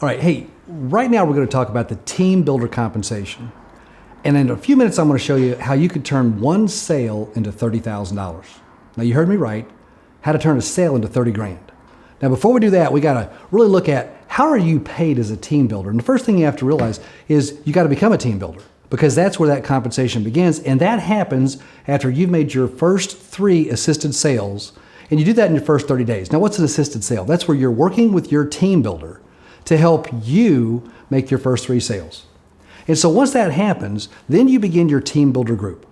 All right, hey, right now we're going to talk about the team builder compensation. And in a few minutes, I'm going to show you how you could turn one sale into $30,000. Now, you heard me right, how to turn a sale into 30 grand. Now, before we do that, we got to really look at how are you paid as a team builder? And the first thing you have to realize is you got to become a team builder, because that's where that compensation begins. And that happens after you've made your first 3 assisted sales, and you do that in your first 30 days. Now, what's an assisted sale? That's where you're working with your team builder to help you make your first 3 sales. And so once that happens, then you begin your team builder group.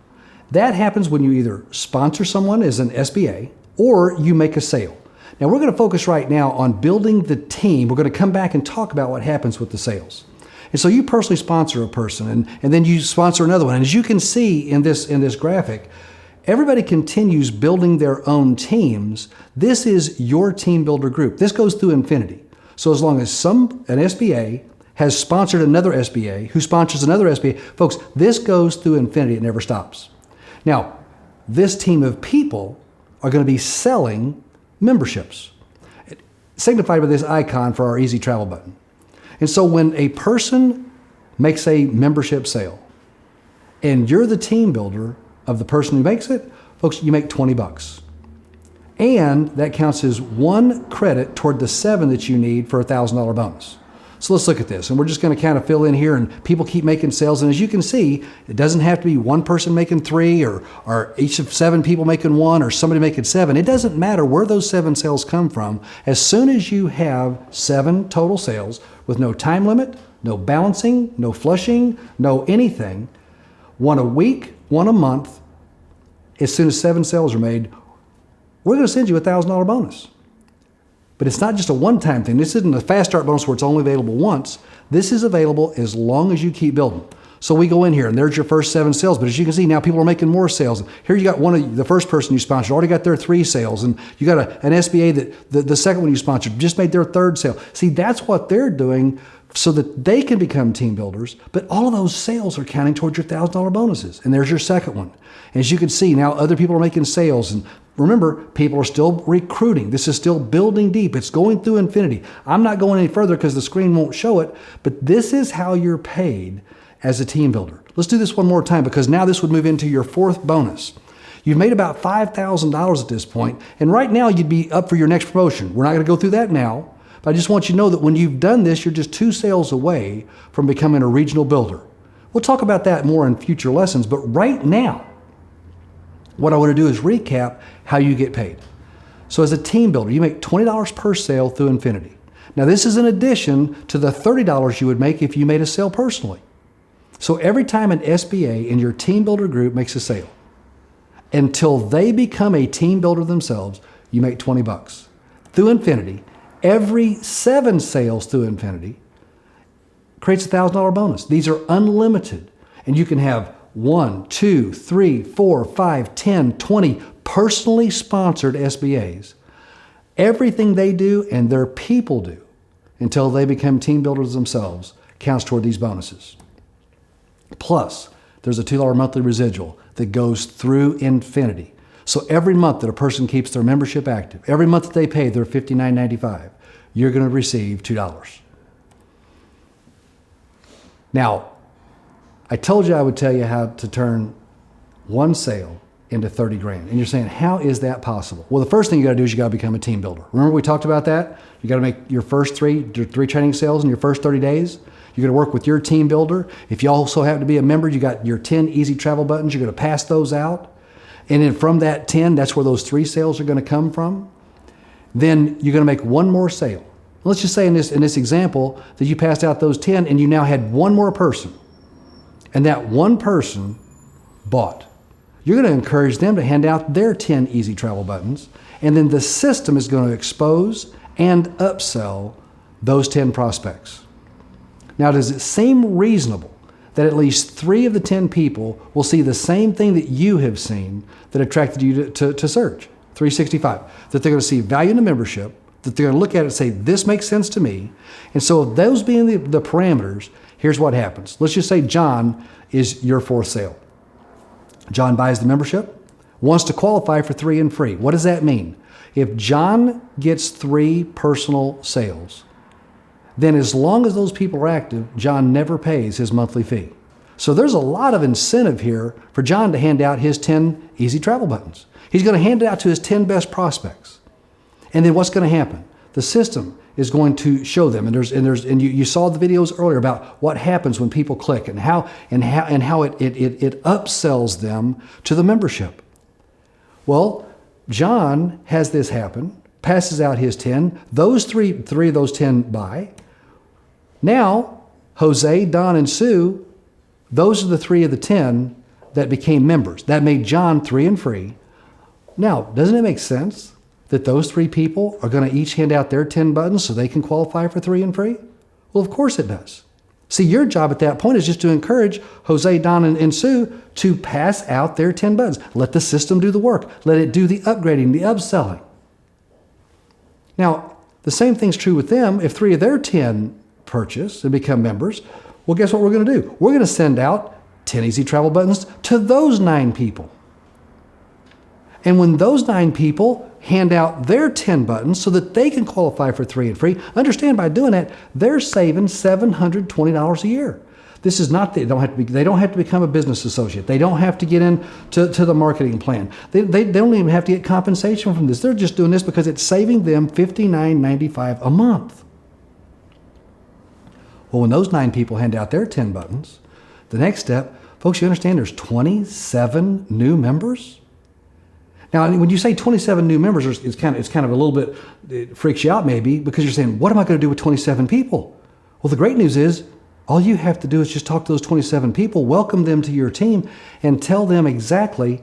That happens when you either sponsor someone as an SBA or you make a sale. Now we're going to focus right now on building the team. We're going to come back and talk about what happens with the sales. And so you personally sponsor a person and then you sponsor another one. And as you can see in this graphic, everybody continues building their own teams. This is your team builder group. This goes through infinity. So as long as an SBA has sponsored another SBA, who sponsors another SBA, folks, this goes through infinity. It never stops. Now, this team of people are going to be selling memberships, signified by this icon for our Easy Travel button. And so when a person makes a membership sale and you're the team builder of the person who makes it, folks, you make 20 bucks. And that counts as 1 credit toward the 7 that you need for a $1,000 bonus. So let's look at this. And we're just going to kind of fill in here, and people keep making sales. And as you can see, it doesn't have to be one person making 3 or each of 7 people making 1 or somebody making 7. It doesn't matter where those 7 sales come from. As soon as you have 7 total sales with no time limit, no balancing, no flushing, no anything, 1 a week, 1 a month, as soon as 7 sales are made, we're going to send you a $1,000 bonus. But it's not just a one-time thing. This isn't a fast start bonus where it's only available once. This is available as long as you keep building. So we go in here and there's your first 7 sales. But as you can see, now people are making more sales. Here you got the first person you sponsored already got their 3 sales. And you got an SBA that the second one you sponsored just made their 3rd sale. See, that's what they're doing so that they can become team builders. But all of those sales are counting towards your $1,000 bonuses. And there's your second one. And as you can see, now other people are making sales. And remember, people are still recruiting. This is still building deep. It's going through infinity. I'm not going any further because the screen won't show it, but this is how you're paid as a team builder. Let's do this one more time, because now this would move into your 4th bonus. You've made about $5,000 at this point, and right now you'd be up for your next promotion. We're not going to go through that now, but I just want you to know that when you've done this, you're just 2 sales away from becoming a regional builder. We'll talk about that more in future lessons, but right now, what I want to do is recap how you get paid. So as a team builder, you make $20 per sale through infinity. Now this is in addition to the $30 you would make if you made a sale personally. So every time an SBA in your team builder group makes a sale, until they become a team builder themselves, you make 20 bucks. Through infinity, every 7 sales through infinity creates a $1,000 bonus. These are unlimited, and you can have 1, 2, 3, 4, 5, 10, 20 personally sponsored SBAs. Everything they do and their people do until they become team builders themselves counts toward these bonuses. Plus, there's a $2 monthly residual that goes through infinity. So every month that a person keeps their membership active, every month that they pay their $59.95, you're going to receive $2. Now, I told you I would tell you how to turn 1 sale into 30 grand. And you're saying, how is that possible? Well, the first thing you got to do is you got to become a team builder. Remember we talked about that? You got to make your first 3 training sales in your first 30 days. You're going to work with your team builder. If you also happen to be a member, you got your 10 Easy Travel buttons. You're going to pass those out. And then from that 10, that's where those 3 sales are going to come from. Then you're going to make 1 more sale. Let's just say in this example that you passed out those 10 and you now had 1 more person. And that 1 person bought. You're going to encourage them to hand out their 10 Easy Travel buttons, and then the system is going to expose and upsell those 10 prospects. Now, does it seem reasonable that at least 3 of the 10 people will see the same thing that you have seen that attracted you to Surge 365? That they're going to see value in the membership, that they're going to look at it and say, this makes sense to me. And so those being the parameters, here's what happens. Let's just say John is your 4th sale. John buys the membership, wants to qualify for 3 and free. What does that mean? If John gets 3 personal sales, then as long as those people are active, John never pays his monthly fee. So there's a lot of incentive here for John to hand out his 10 easy travel buttons. He's going to hand it out to his 10 best prospects. And then what's going to happen? The system is going to show them, and you saw the videos earlier about what happens when people click and how it upsells them to the membership. Well, John has this happen, passes out his 10. Those three of those 10 buy. Now, Jose, Don, and Sue, those are the 3 of the 10 that became members. That made John 3 and free. Now, doesn't it make sense that those 3 people are going to each hand out their 10 buttons so they can qualify for 3 and free? Well, of course it does. See, your job at that point is just to encourage Jose, Don, and Sue to pass out their 10 buttons. Let the system do the work. Let it do the upgrading, the upselling. Now, the same thing's true with them. If 3 of their 10 purchase and become members, well, guess what we're going to do? We're going to send out 10 easy travel buttons to those 9 people. And when those 9 people hand out their 10 buttons so that they can qualify for 3 and free, understand by doing that, they're saving $720 a year. This is not, they don't have to become a business associate. They don't have to get into the marketing plan. They don't even have to get compensation from this. They're just doing this because it's saving them $59.95 a month. Well, when those 9 people hand out their 10 buttons, the next step, folks, you understand there's 27 new members? Now, when you say 27 new members, it's kind of a little bit, it freaks you out maybe, because you're saying, what am I going to do with 27 people? Well, the great news is, all you have to do is just talk to those 27 people, welcome them to your team, and tell them exactly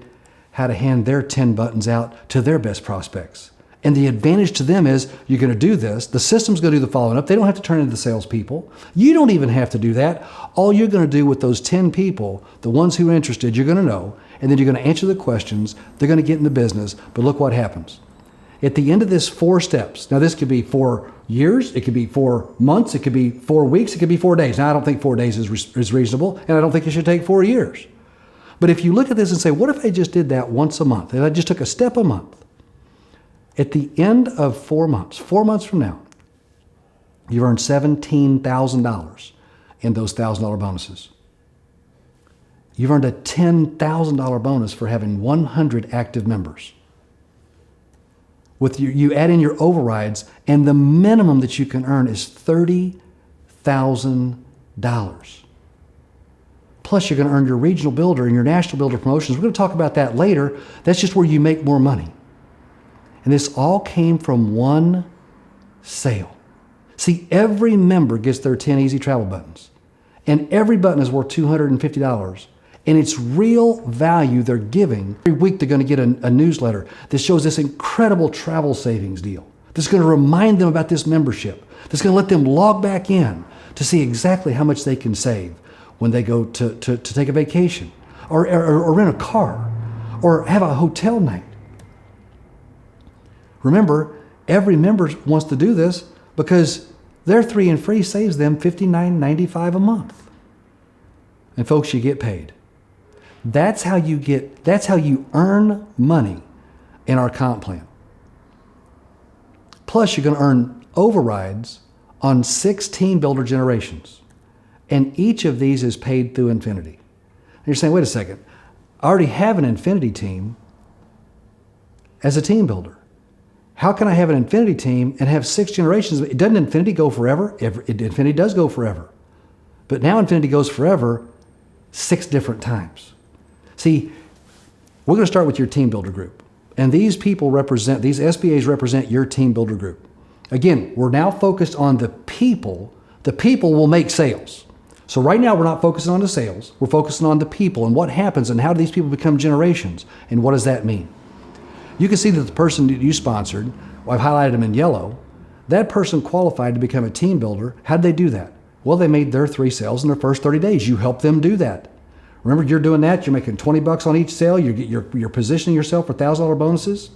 how to hand their 10 buttons out to their best prospects. And the advantage to them is you're going to do this. The system's going to do the following up. They don't have to turn into salespeople. You don't even have to do that. All you're going to do with those 10 people, the ones who are interested, you're going to know, and then you're going to answer the questions. They're going to get in the business. But look what happens. At the end of this 4 steps, now this could be 4 years, it could be 4 months, it could be 4 weeks, it could be 4 days. Now, I don't think 4 days is reasonable, and I don't think it should take 4 years. But if you look at this and say, what if I just did that once a month, and I just took a step a month? At the end of 4 months from now, you've earned $17,000 in those $1,000 bonuses. You've earned a $10,000 bonus for having 100 active members. With you add in your overrides, and the minimum that you can earn is $30,000. Plus, you're going to earn your regional builder and your national builder promotions. We're going to talk about that later. That's just where you make more money. And this all came from one sale. See, every member gets their 10 easy travel buttons, and every button is worth $250. And it's real value they're giving. Every week they're going to get a newsletter that shows this incredible travel savings deal. That's going to remind them about this membership. That's going to let them log back in to see exactly how much they can save when they go to take a vacation or rent a car or have a hotel night. Remember, every member wants to do this because their 3 and free saves them $59.95 a month. And folks, you get paid. That's how you earn money in our comp plan. Plus, you're going to earn overrides on 6 team builder generations. And each of these is paid through Infinity. And you're saying, wait a second, I already have an Infinity team as a team builder. How can I have an Infinity team and have 6 generations? Doesn't Infinity go forever? Infinity does go forever. But now Infinity goes forever 6 different times. See, we're going to start with your team builder group. And these SBAs represent your team builder group. Again, we're now focused on the people. The people will make sales. So right now we're not focusing on the sales. We're focusing on the people and what happens and how do these people become generations and what does that mean? You can see that the person that you sponsored, I've highlighted them in yellow, that person qualified to become a team builder. How did they do that? Well, they made their 3 sales in their first 30 days. You helped them do that. Remember, you're doing that. You're making $20 on each sale. You're positioning yourself for $1,000 bonuses.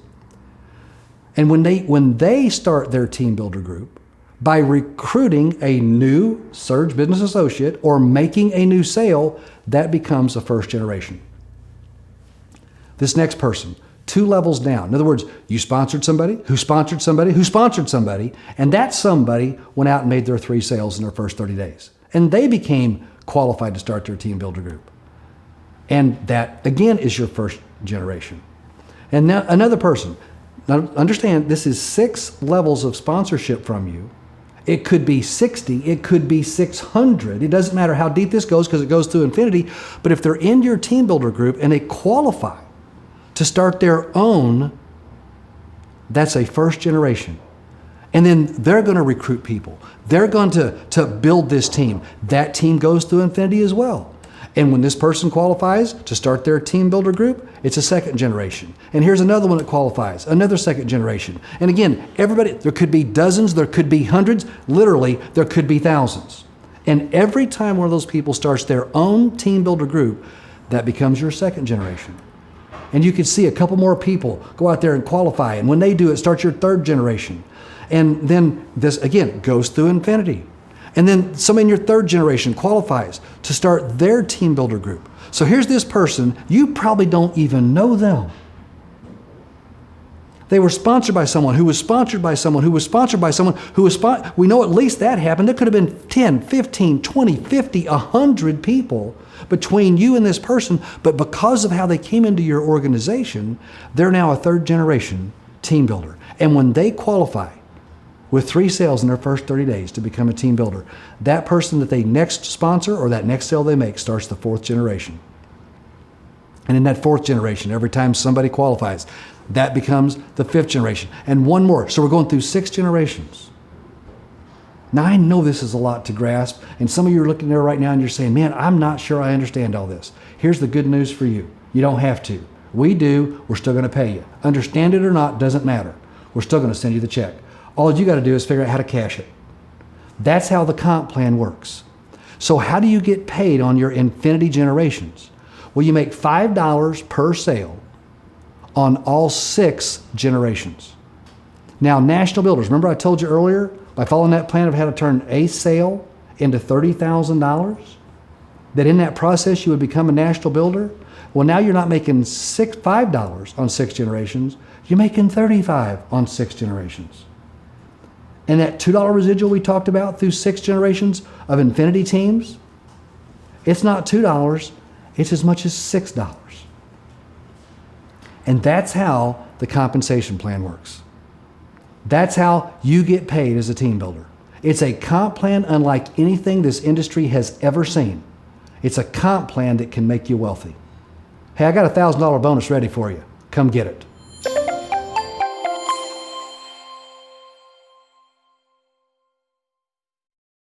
And when they start their team builder group, by recruiting a new Surge business associate or making a new sale, that becomes a first generation. This next person, 2 levels down. In other words, you sponsored somebody, who sponsored somebody, who sponsored somebody, and that somebody went out and made their 3 sales in their first 30 days. And they became qualified to start their team builder group. And that, again, is your first generation. And now another person. Now understand, this is 6 levels of sponsorship from you. It could be 60, it could be 600. It doesn't matter how deep this goes because it goes through infinity. But if they're in your team builder group and they qualify to start their own, that's a first generation. And then they're going to recruit people. They're going to build this team. That team goes through infinity as well. And when this person qualifies to start their team builder group, it's a second generation. And here's another one that qualifies, another second generation. And again, everybody, there could be dozens, there could be hundreds, literally, there could be thousands. And every time one of those people starts their own team builder group, that becomes your second generation. And you can see a couple more people go out there and qualify. And when they do, it starts your third generation. And then this, again, goes through infinity. And then somebody in your third generation qualifies to start their team builder group. So here's this person, you probably don't even know them. They were sponsored by someone who was sponsored by someone who was sponsored by someone who was sponsored. We know at least that happened. There could have been 10, 15, 20, 50, 100 people between you and this person. But because of how they came into your organization, they're now a third generation team builder. And when they qualify with 3 sales in their first 30 days to become a team builder, that person that they next sponsor or that next sale they make starts the 4th generation. And in that 4th generation, every time somebody qualifies, that becomes the 5th generation. And one more. So we're going through 6 generations. Now I know this is a lot to grasp, and some of you are looking there right now and you're saying, man, I'm not sure I understand all this. Here's the good news for you. You don't have to. We do. We're still going to pay you. Understand it or not, doesn't matter. We're still going to send you the check. All you got to do is figure out how to cash it. That's how the comp plan works. So how do you get paid on your infinity generations? Well, you make $5 per sale on all 6 generations. Now, national builders, remember I told you earlier, by following that plan of how to turn a sale into $30,000, that in that process you would become a national builder? Well, now you're not making $5 on 6 generations, you're making $35 on 6 generations. And that $2 residual we talked about through 6 generations of infinity teams, it's not $2, it's as much as $6. And that's how the compensation plan works. That's how you get paid as a team builder. It's a comp plan unlike anything this industry has ever seen. It's a comp plan that can make you wealthy. Hey, I got a $1,000 bonus ready for you. Come get it.